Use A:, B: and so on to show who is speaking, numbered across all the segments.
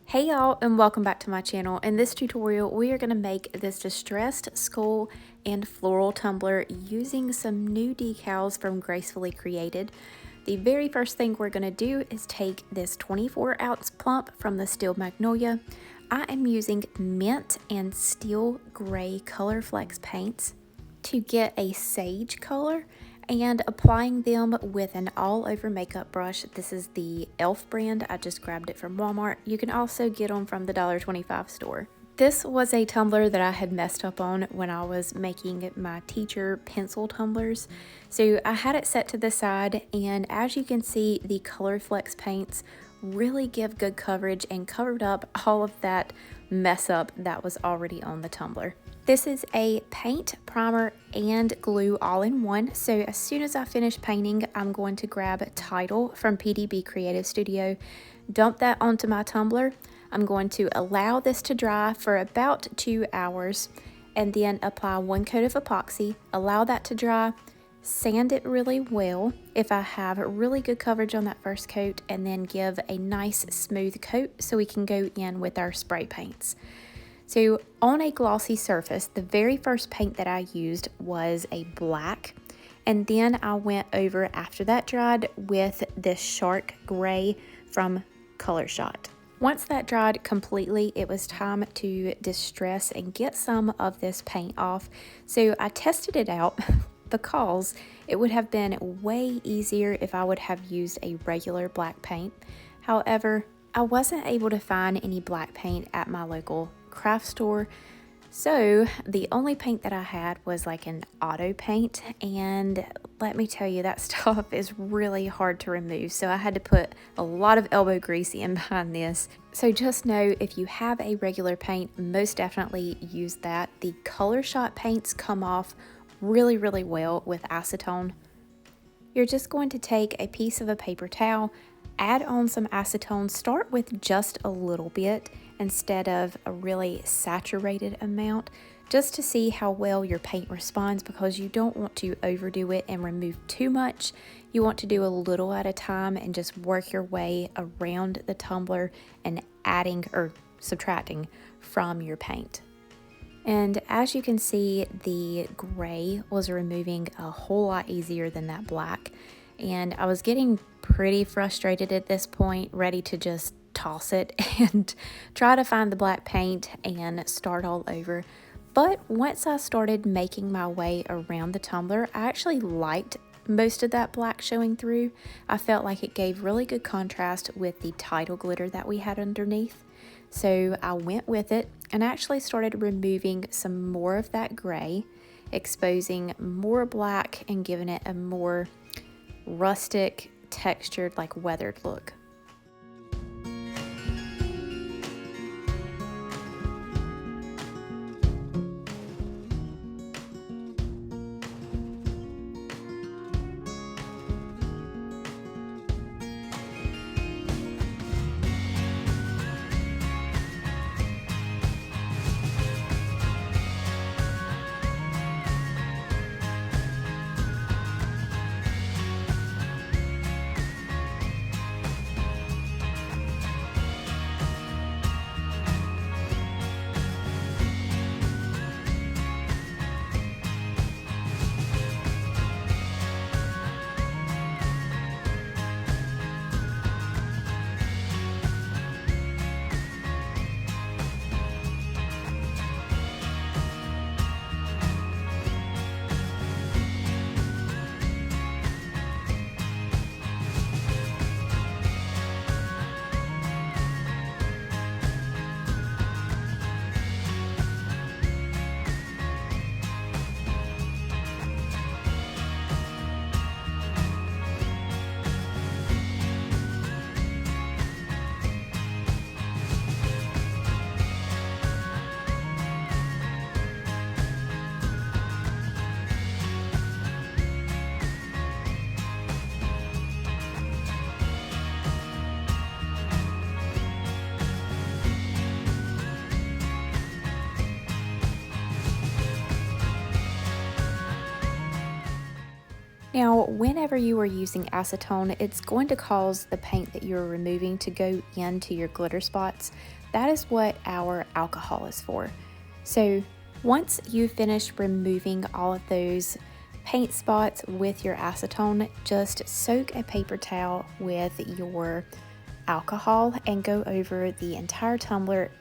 A: Hey y'all, and welcome back to my channel. In this tutorial we are going to make this distressed skull and floral tumbler using some new decals from Gracefully Created. The very first thing we're going to do is take this 24-ounce plump from the Steel Magnolia. I am using mint and steel gray COLORFLEX paints to get a sage color and applying them with an all-over makeup brush. This is the e.l.f. brand. I just grabbed it from Walmart. You can also get them from the $1.25 store. This was a tumbler that I had messed up on when I was making my teacher pencil tumblers. So I had it set to the side, and as you can see, the COLORFLEX paints really give good coverage and covered up all of that mess up that was already on the tumbler. This is a paint, primer, and glue all in one. So as soon as I finish painting, I'm going to grab Tidal from PDB Creative Studio, dump that onto my tumbler. I'm going to allow this to dry for about 2 hours and then apply one coat of epoxy, allow that to dry, sand it really well if I have really good coverage on that first coat, and then give a nice smooth coat so we can go in with our spray paints. So on a glossy surface, the very first paint that I used was a black, and then I went over after that dried with this shark gray from Color Shot. Once that dried completely, it was time to distress and get some of this paint off. So I tested it out because it would have been way easier if I would have used a regular black paint. However, I wasn't able to find any black paint at my local craft store, so the only paint that I had was like an auto paint, and let me tell you, that stuff is really hard to remove, so I had to put a lot of elbow grease in behind this. So just know, if you have a regular paint, most definitely use that. The Color Shot paints come off really well with acetone. You're just going to take a piece of a paper towel, add on some acetone, start with just a little bit instead of a really saturated amount, just to see how well your paint responds, because you don't want to overdo it and remove too much. You want to do a little at a time and just work your way around the tumbler and adding or subtracting from your paint. And as you can see, the gray was removing a whole lot easier than that black. And I was getting pretty frustrated at this point, ready to just toss it and try to find the black paint and start all over. But once I started making my way around the tumbler, I actually liked most of that black showing through. I felt like it gave really good contrast with the Tidal glitter that we had underneath. So I went with it and actually started removing some more of that gray, exposing more black and giving it a more rustic, textured, like weathered look. Now, whenever you are using acetone, it's going to cause the paint that you're removing to go into your glitter spots. that is what our alcohol is for. So once you finish removing all of those paint spots with your acetone, just soak a paper towel with your alcohol and go over the entire tumbler,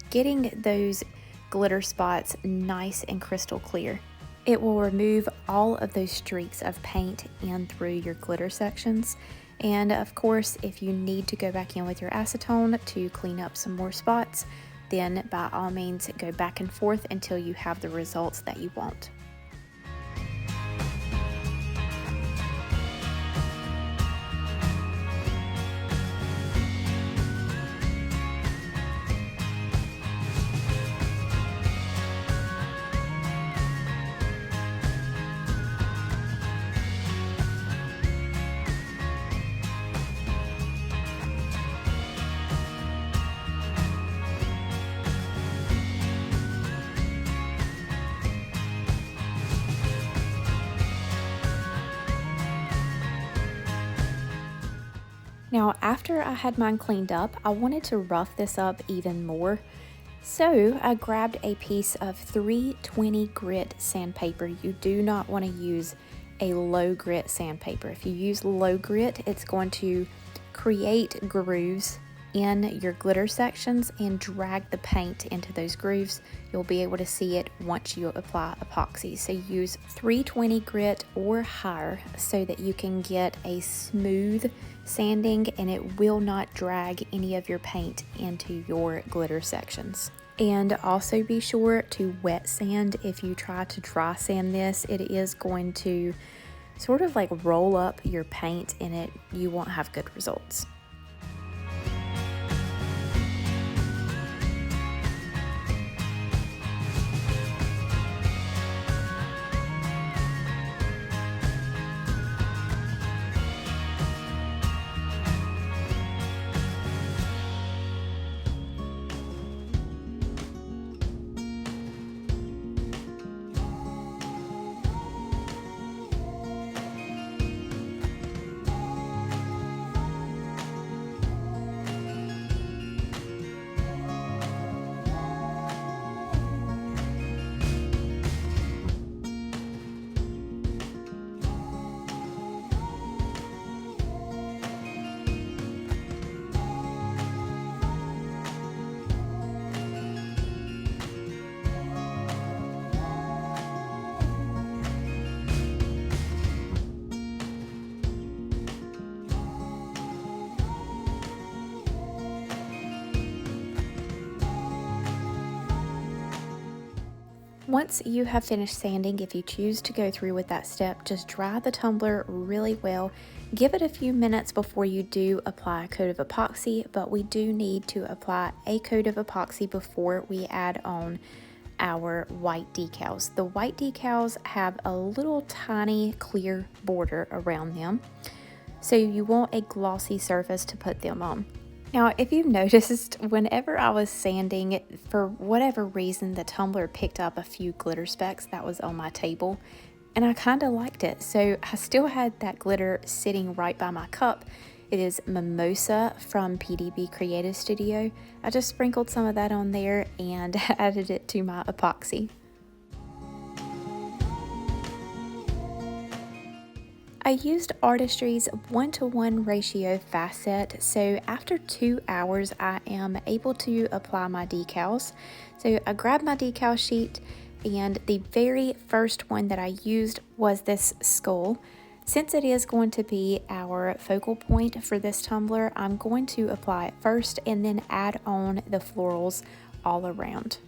A: getting those glitter spots nice and crystal clear. It will remove all of those streaks of paint in through your glitter sections. And of course, if you need to go back in with your acetone to clean up some more spots, then by all means go back and forth until you have the results that you want. Now, after I had mine cleaned up, I wanted to rough this up even more. So I grabbed a piece of 320 grit sandpaper. You do not want to use a low grit sandpaper. If you use low grit, it's going to create grooves in your glitter sections and drag the paint into those grooves. You'll be able to see it once you apply epoxy. So use 320 grit or higher so that you can get a smooth sanding and it will not drag any of your paint into your glitter sections. And also be sure to wet sand. If you try to dry sand this, it is going to sort of like roll up your paint and you won't have good results. Once you have finished sanding, if you choose to go through with that step, just dry the tumbler really well. Give it a few minutes before you do apply a coat of epoxy, but we do need to apply a coat of epoxy before we add on our white decals. The white decals have a little tiny clear border around them, so you want a glossy surface to put them on. Now, if you've noticed, whenever I was sanding, for whatever reason, the tumbler picked up a few glitter specks that was on my table, and I kind of liked it. So I still had that glitter sitting right by my cup. It is Mimosa from PDB Creative Studio. I just sprinkled some of that on there and added it to my epoxy. I used Artistry's 1-to-1 ratio fast set, so after 2 hours I am able to apply my decals. So I grabbed my decal sheet, and the very first one that I used was this skull. Since it is going to be our focal point for this tumbler, I'm going to apply it first and then add on the florals all around.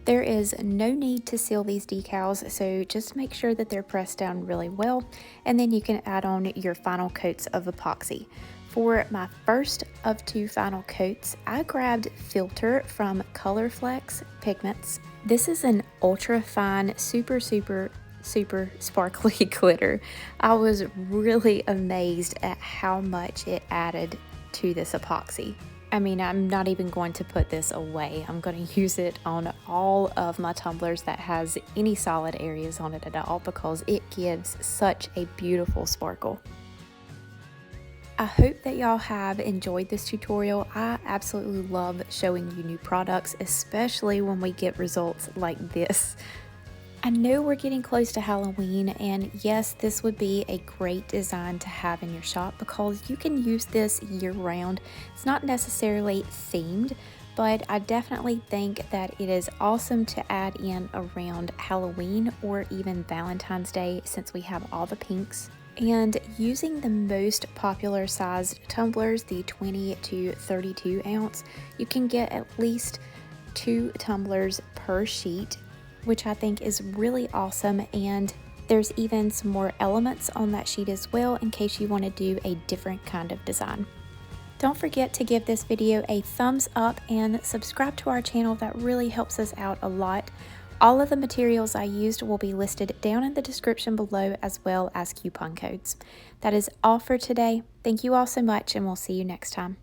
A: There is no need to seal these decals, so just make sure that they're pressed down really well, and then you can add on your final coats of epoxy. For my first of 2 final coats, I grabbed Filter from COLORFLEX Pigments. This is an ultra fine, super sparkly glitter. I was really amazed at how much it added to this epoxy. I mean, I'm not even going to put this away. I'm going to use it on all of my tumblers that has any solid areas on it at all because it gives such a beautiful sparkle. I hope that y'all have enjoyed this tutorial. I absolutely love showing you new products, especially when we get results like this. I know we're getting close to Halloween, and yes, this would be a great design to have in your shop because you can use this year-round. It's not necessarily themed, but I definitely think that it is awesome to add in around Halloween or even Valentine's Day since we have all the pinks. And using the most popular sized tumblers, the 20 to 32 ounce, you can get at least 2 tumblers per sheet, which I think is really awesome. And there's even some more elements on that sheet as well in case you want to do a different kind of design. Don't forget to give this video a thumbs up and subscribe to our channel. That really helps us out a lot. All of the materials I used will be listed down in the description below, as well as coupon codes. That is all for today. Thank you all so much, and we'll see you next time.